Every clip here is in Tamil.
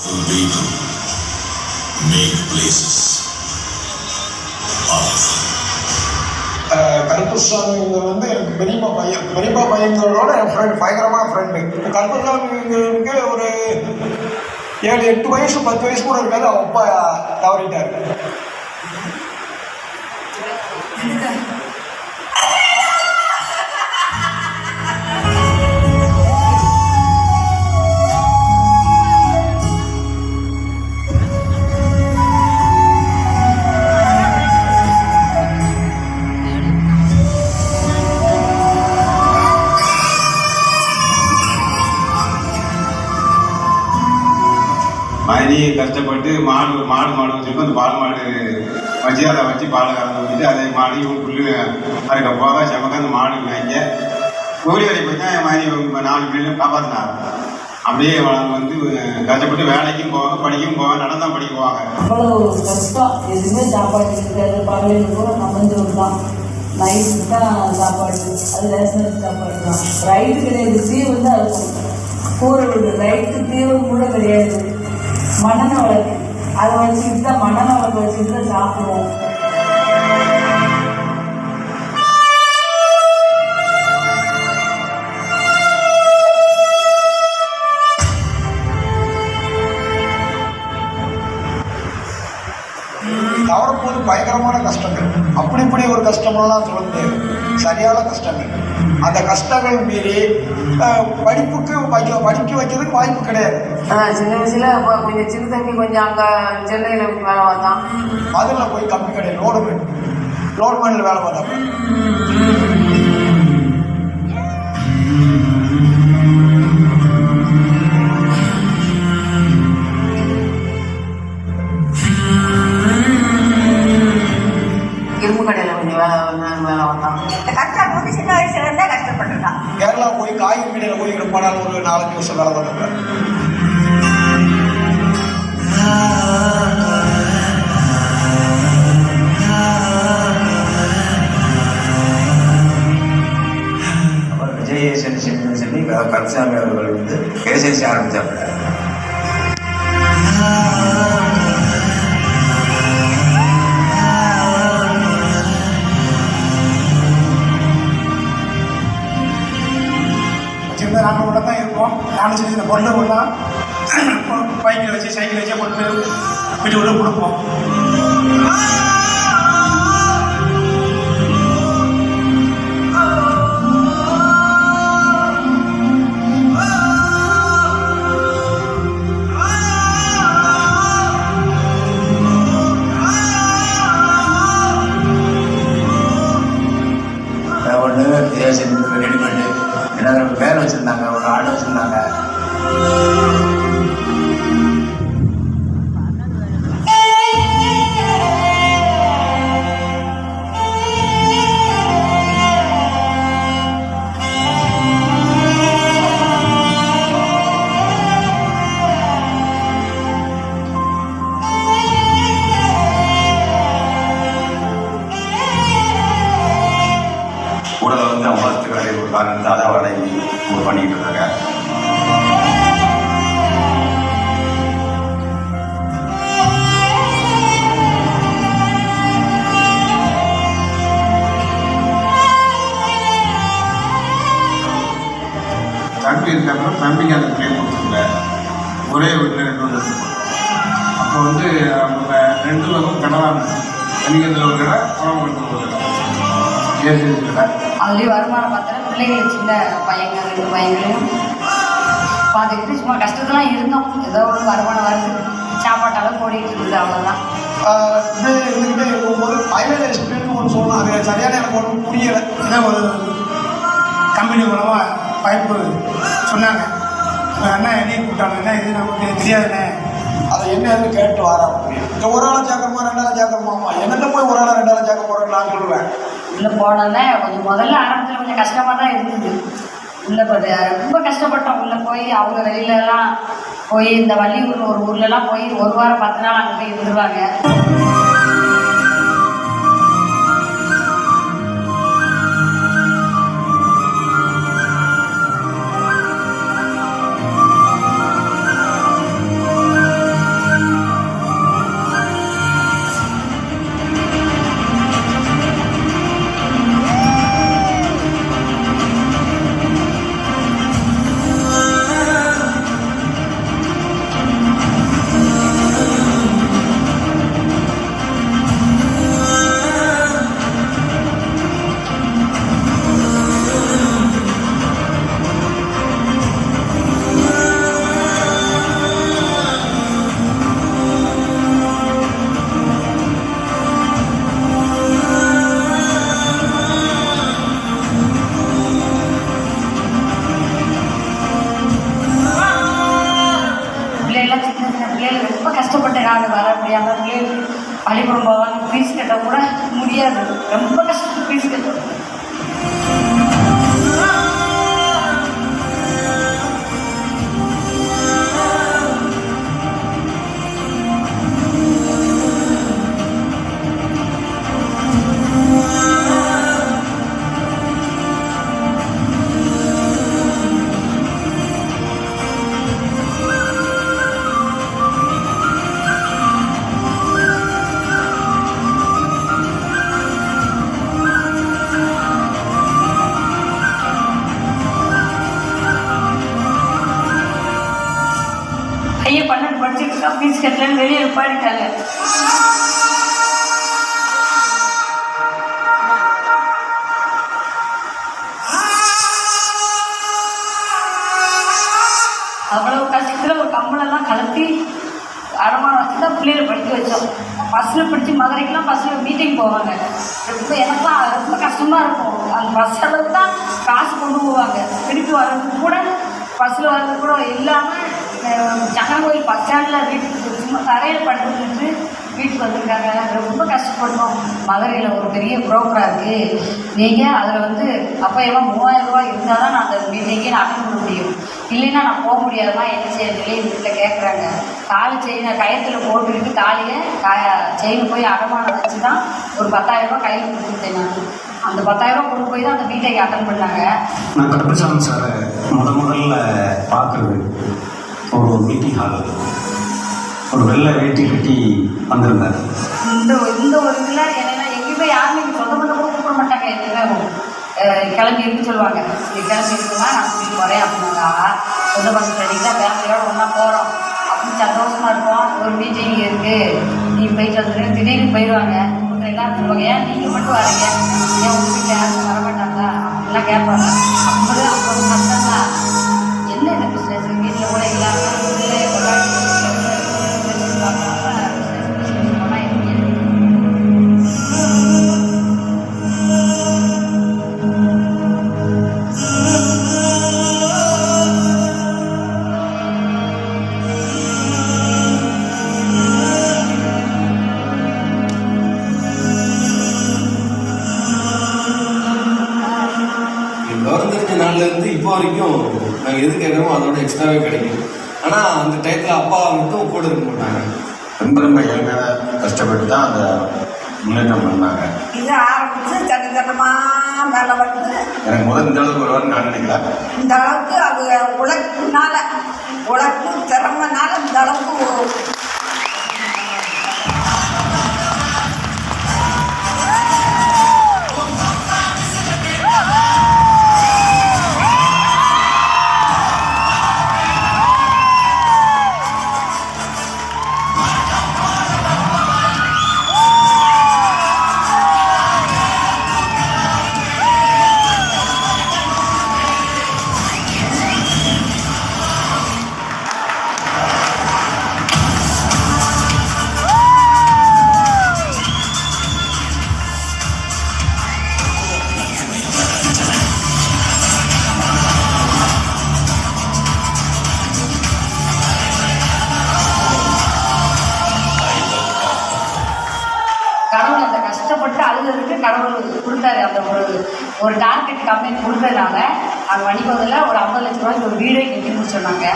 People make places powerful. Karuppusamy வந்து எனக்கு பெரியப்பா பையங்களோட என் ஃப்ரெண்ட், பயங்கரமான ஃப்ரெண்டு. கருப்புசாமிக்கு ஒரு 7-8 வயசு 10 வயசு கூட இருக்காது. அவன் அப்பா தவறிட்டார். மதி கஷ்டப்பட்டு மாடு வச்சுருக்கோம். அந்த பால் மாடு வச்சு அதை வச்சு பால் கறந்து ஊற்றிட்டு அதே மாடு இவங்க புல்லு அதுக்கு போக செமக்க அந்த மாடு வாங்க கோழி வேலையை போய் தான் மாதிரி 4 பிள்ளைகளும் காப்பாற்றினாங்க. அப்படியே வந்து கஷ்டப்பட்டு வேலைக்கும் போவாங்க, படிக்கும் போவாங்க, நடந்தான் படிக்க போவாங்க. அவ்வளோ கஷ்டம். எதுவுமே சாப்பாடு இருக்காது. பகலில் கூட கமஞ்சூர் தான், நைட்டு தான் சாப்பாடு. அது ரேஷனரி சாப்பாடு தான். ரைட்டு கிடையாது, தீவு தான் இருக்கும். கூரை விடு ரைட்டு தீவு கூட கிடையாது. மண்ணெண்ணெய் விளக்கு அதை வச்சுக்கிட்டு தான், மண்ணெண்ணெய் விளக்கு வச்சுக்கிட்டு தான் சாப்பிடுவோம். தவறப்போது பயங்கரமான கஷ்டங்கள். அப்படி இப்படி ஒரு கஷ்டமெல்லாம் சொல்லுது, சரியான கஷ்டங்கள். அந்த கஷ்டங்கள் மீறி படிப்புக்கு படிக்க வைக்கிறதுக்கு வாய்ப்பு கிடையாது. சின்ன வயசுல கொஞ்சம் சின்ன தம்பி கொஞ்சம் அங்கே சென்னையில் வேலை பார்த்தான். அதில் போய் கம்பி கிடையாது, லோடுமேனில் வேலை பார்த்தாங்க. இரும்பு கடையில் கொஞ்சம் வேலை பார்த்தான். கஷ்டம் வந்து சின்ன வயசுல இருந்தே கஷ்டப்பட்டுருக்கான். கேரளா போய் காய்கறி கடையில் போய் இருப்பானால் ஒரு 4-5 வருஷம் வேலை பார்த்தாங்க. விஜய் ஏசியன் சொல்லி கருப்புசாமி அவர்கள் வந்து ஏசியன்சி ஆரம்பித்தாங்க. நாங்கள் உள்ள தான் இருக்கோம். நானும் சின்ன சின்ன பொருளை உள்ள பைக்கில் வச்சு சைக்கிள் வச்சு கொண்டு வீட்டு உள்ள கொடுப்போம். ஒன்று ரெடிமேடு என்ன வேலை வச்சுருந்தாங்க, ஒரு ஆடு வச்சுருந்தாங்க. கூட வந்து அம்மாத்துக்கு வேலை ஒரு காரணம் தாதா வேலை பண்ணிக்கிட்டு இருந்தாங்க. தம்பி இருக்காங்க, தம்பிக்கு அந்த பிள்ளைங்க கொடுத்துருங்க. ஒரே வீட்டில் 2 வீடு இருக்கும். அப்போ வந்து அவங்க 2 பேரும் கடலாங்க. தனிக்கிறதுல ஒரு கடை, குழம்பு ஒரு கடை, ஏசி கடை. அதுலேயும் வருமானம் பார்த்தா பிள்ளைங்களை சின்ன பையங்க 2 பையங்களையும் பார்த்துக்கிட்டு சும்மா கஷ்டத்தெல்லாம் இருந்தோம். ஏதோ ஒரு வருமானம் வருது, சாப்பாட்டாலும் ஓடிட்டு இருக்குது, அவ்வளோதான். இது இருந்துக்கிட்டே இருக்கும்போது ஹைவேல ஸ்பீட்னு ஒன்று சொன்னோம். அது சரியான எனக்கு ஒன்றும் புரியலை. ஏன்னா ஒரு கம்பெனி மூலமாக பைப்பு சொன்னாங்க. அண்ணா என்னையும் கூப்பிட்டாங்க, என்ன இது நமக்கு தெரியாதுண்ணே, அதை என்னன்னு கேட்டு வரோம். இந்த 1 ஆளை சேர்க்கணுமா 2 ஆளை சேர்க்கணுமாம்மா, என்னென்ன போய் 1 ஆளை 2 ஆளை சேர்க்க போகிறேன்னு நான் சொல்லுவேன். உள்ளே போனோன்னே கொஞ்சம் முதல்ல ஆரம்பத்தில் கொஞ்சம் கஷ்டமாக தான் இருந்தது. உள்ளே ரொம்ப கஷ்டப்பட்டோம். உள்ளே போய் அவங்க வெளியிலலாம் போய் இந்த வள்ளியூர் ஒரு ஊர்லலாம் போய் 1 வாரம் 10 நாள் அங்கே போய் இருந்துருவாங்க. சின்ன சின்ன பிள்ளைகள் ரொம்ப கஷ்டப்பட்டு நான் வர முடியாத பிள்ளைகள் பள்ளிக்கூடம் போவாங்க, ஃபீஸ் கட்ட கூட முடியாது, ரொம்ப கஷ்டப்பட்டு ஃபீஸ் கட்ட. பையன் 12 படிச்சுட்டு இருக்கா, ஃபீஸ் கட்டலன்னு வெளியே நிப்பாடிட்டாங்க. அவ்வளவு கஷ்டத்தில் ஒரு கம்பளெல்லாம் கலத்தி அடமான வச்சு தான் பிள்ளைகளை படிக்க வச்சோம். பஸ்ஸில் பிடிச்சி மதுரைக்கெல்லாம் பஸ்ஸில் மீட்டிங் போவாங்க. ரொம்ப எனக்குலாம் ரொம்ப கஷ்டமாக இருக்கும். அந்த பஸ் அளவுக்கு தான் காசு கொண்டு போவாங்க. திருப்பி வர்றதுக்கு கூட பஸ்ஸில் வர்றது கூட இல்லாமல் சக்கரங்கோயில் பஸ் ஸ்டாண்டில் வீட்டுக்கு சும்மா தரையில் படுத்துட்டு வீட்டுக்கு வந்திருக்காங்க. ரொம்ப கஷ்டப்பட்டோம். மதுரையில் ஒரு பெரிய ப்ரோக்ராம் இருக்குது, நீங்கள் அதில் வந்து அப்போ எல்லாம் 3000 ரூபா இருந்தால் தான் நான் அந்த மீட்டிங்கே நான் அட்டன் பண்ண முடியும், இல்லைன்னா நான் போக முடியாதுன்னா என்ன செய்யறதுலேயே எங்கள் வீட்டில் கேட்குறாங்க. தாலி செயினை கயத்தில் போட்டுக்கிட்டு தாலியை செயினை போய் அடமானம் வச்சு தான் ஒரு 10,000 ரூபா கையில் கொடுத்துட்டேன். நான் அந்த 10,000 ரூபா கொண்டு போய் தான் அந்த மீட்டிங் அட்டன் பண்ணாங்க. நான் கருப்பசாமி சாரை முதல்ல பார்க்குறது ஒரு மீட்டிங் ஹால், ஒரு வெள்ளை வேட்டி கட்டி வந்திருந்தார். இந்த ஒரு இதில் என்னென்னா எங்கேயுமே யாருமே சொந்த பந்தம் கூட கூப்பிட மாட்டாங்க. எதுவுமே கிளம்பி இருக்கு சொல்லுவாங்க, நீ கிளம்பி இருக்குன்னா நான் கூட்டிகிட்டு போகிறேன் அப்படின்னாங்க. சொந்த பந்தத்தில் அடிக்கலாம் ஃபேமிலியோடு ஒன்றா போகிறோம் அப்படின்னு சந்தோஷமாக இருக்கும். ஒரு மீட்டிங் இருக்குது, நீ போயிட்டு வந்துடு, திடீர்னு போயிடுவாங்க. இவங்க எல்லாம் சொல்லுவாங்க, ஏன் நீங்கள் மட்டும் வரீங்க, ஏன் உங்கள் வீட்டில் யாரும் வரமாட்டாங்களா அப்படின்லாம் கேட்பாங்க. அப்போது அப்புறம் கஷ்டங்களா என்ன இந்த பிஸ்னஸ் வீட்டில் கூட இல்லாமல் நாள்லேருந்து இப்போ வரைக்கும் நாங்கள் எது கேட்குறோமோ அதோட எக்ஸ்ட்ராவே கிடைக்கும். ஆனால் அந்த டயத்தில் அப்பா மட்டும் கூட இருக்க மாட்டாங்க. ரொம்ப ஏழ்மையாக கஷ்டப்பட்டு தான் அந்த முன்னேற்றம் பண்ணாங்க. இது ஆரம்பித்து சட்டமாக மேலே வந்து எனக்கு முதல் இந்த அளவுக்கு வருவான்னு நான் நினைக்கிறேன். இந்த அளவுக்கு அது உழைப்பு திறமைனால இந்த அளவுக்கு கடவுள் அந்த கஷ்டப்பட்டு அழுகிறதுக்கு கடவுள் கொடுத்தாரு. அந்த ஒரு டார்கெட் கம்பெனி கொடுத்ததுனால அவங்க வணிகத்தில் ஒரு 50 லட்ச ரூபாய்க்கு ஒரு வீடே கட்டி முடிச்சோன்னாங்க.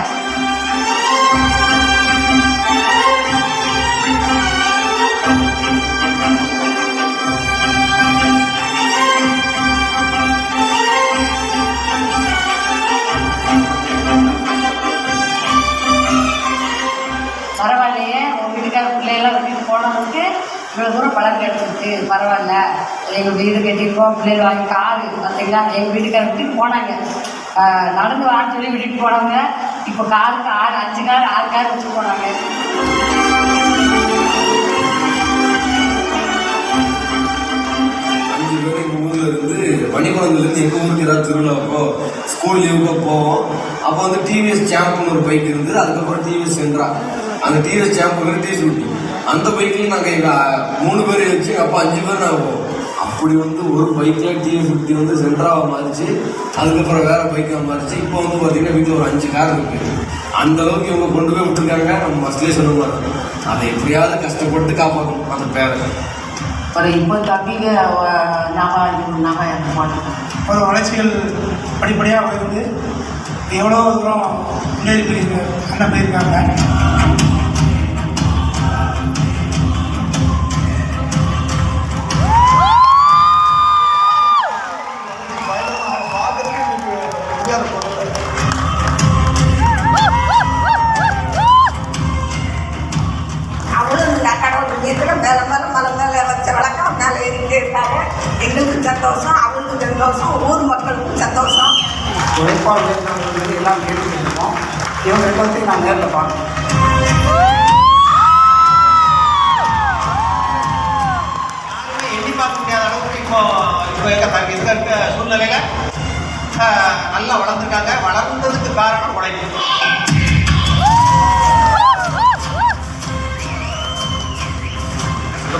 பரவாயில்லையே, உங்கள் வீட்டுக்கார பிள்ளையெல்லாம் விட்டுட்டு போனவங்களுக்கு இவ்வளோ தூரம் பலன் கிடச்சிருக்கு, பரவாயில்ல, எங்கள் வீடு கட்டியிருக்கோம், பிள்ளைகள் வாங்கி காரு பார்த்தீங்களா. எங்கள் வீட்டுக்கார விட்டுட்டு போனாங்க, நடந்து வான்னு சொல்லி விட்டுட்டு போனவங்க இப்போ காருக்கு 5 கார் 6 கார் வச்சு போனாங்க. பனிக்குளத்துலேருந்து எங்கள் ஊருக்கு ஏதாவது திருவிழாவுக்கோ ஸ்கூல் லீவுக்கோ போவோம். அப்போ வந்து டிவிஎஸ் சாம்ப்னு ஒரு பைக் இருந்தது. அதுக்கப்புறம் டிவிஎஸ் சென்ட்ரா, அந்த டிவிஎஸ் சாம்ப் டீ சூட்டி, அந்த பைக்கில் நாங்கள் எங்கள் 3 பேர் வச்சு அப்போ 5 பேர் நாங்கள் போவோம். அப்படி வந்து ஒரு பைக்கில் T50 வந்து சென்ட்ராவை மாறிச்சு, அதுக்கப்புறம் வேறு பைக்காக மாறிச்சு. இப்போ வந்து பார்த்தீங்கன்னா வீட்டில் ஒரு 5 கார் இருக்குது. அந்த அளவுக்கு இவங்க கொண்டு போய் விட்டுருக்காங்க. நம்ம ஃபஸ்ட்லேயே சொன்ன மாதிரி அதை எப்படியாவது கஷ்டப்பட்டு காப்பாற்றணும் அந்த பேரை. ஒரு இப்போ தம்பிங்க நாங்கள் எனக்கு மாட்டோம். ஒரு வளர்ச்சிகள் படிப்படியாக உயர்ந்து எவ்வளோ தூரம் முன்னேறி போயிருக்க அண்ணன் போயிருக்காங்க. அவளும் இந்த கடவுள் புண்ணியத்தில் மேலே மேலே மலை மேலே வச்ச வழக்கம் மேலே ஏறிக்கிட்டே இருக்காங்க. எங்களுக்கு சந்தோஷம், அவளுக்கு சந்தோஷம், ஊர் மக்களுக்கும் சந்தோஷம். உழைப்பாளர்கள் எல்லாம் கேட்டுக்கிட்டு இருக்கோம். இவங்க ரெண்டு பேர்த்தையும் நான் நேரில் பார்க்கணும். எண்ணி பார்க்க முடியாத அளவுக்கு இப்போ இருக்க சூழ்நிலையில நல்லா வளர்ந்துருக்காங்க. வளர்ந்ததுக்கு காரணம் உழைப்பு.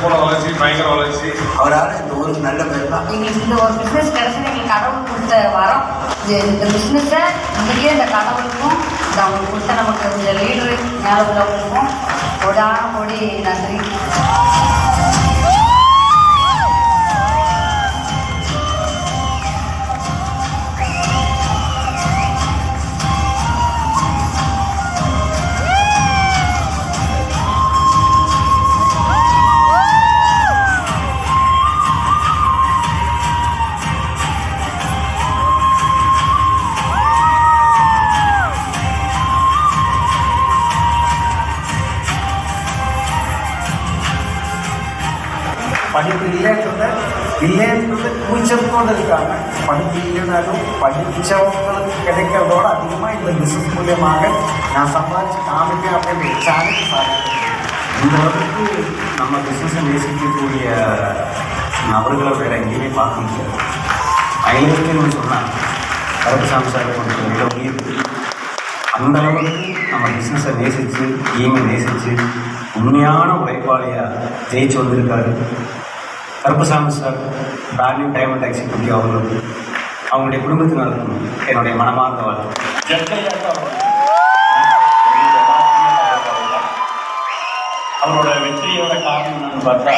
போன வளர்ச்சி, பயங்கர வளர்ச்சி. அவரால் இந்த ஊருக்கு நல்ல பேர் தான். எங்களுக்கு இந்த ஒரு பிஸ்னஸ் கிடைச்சது எங்களுக்கு கடவுள் கொடுத்த வரம். இந்த பிஸ்னஸை இன்றைக்கே இந்த கடவுளுக்கும் இந்த அவங்களுக்கு கொடுத்த நமக்கு இந்த லீடரு மேலே உள்ளவங்களுக்கும் கொடான கொடி நன்றி. படிப்பு இல்லைன்றது கூச்சத்தோடு இருக்காங்க. படிப்பு இல்லைனாலும் படித்தவங்களுக்கு கிடைக்கிறதோட அதிகமாக இந்த பிஸ்னஸ் மூலியமாக நான் சம்பாதிச்சு காமிப்பேன் அப்படின்ற சேலஞ்சு சாதிக்கிறேன். இந்த அளவுக்கு நம்ம பிஸ்னஸை நேசிக்கக்கூடிய நபர்களை வேறு எங்கேயுமே பார்க்க முடியாது. அயலுக்குன்னு சொன்னாங்க கருப்பசாமி சார் கொஞ்சம் மிக உயிர். அந்த அளவுக்கு நம்ம பிஸ்னஸை நேசித்து கேமை நேசித்து உண்மையான உழைப்பாளியாக ஜெயிச்சு வந்திருக்காரு Karuppasamy sir. Brand new diamond executive அவங்களுடைய குடும்பத்தினருக்கும் என்னுடைய மனமார்ந்த வாழ்த்து. அவரோட வெற்றியோட காரணம் என்னன்னு பார்த்தா,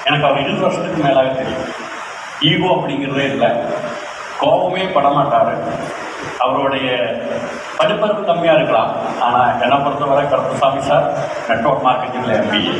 எனக்கு அவர் 20 வருஷத்துக்கு மேலாக தெரியும். ஈகோ அப்படிங்கிறதே இல்லை, கோபமே படமாட்டார். அவருடைய படிப்பறிவு கம்மியாக இருக்கலாம், ஆனால் என்னை பொறுத்தவரை கருப்பசாமி சார் நெட்வொர்க் மார்க்கெட்டிங்கில் MBA,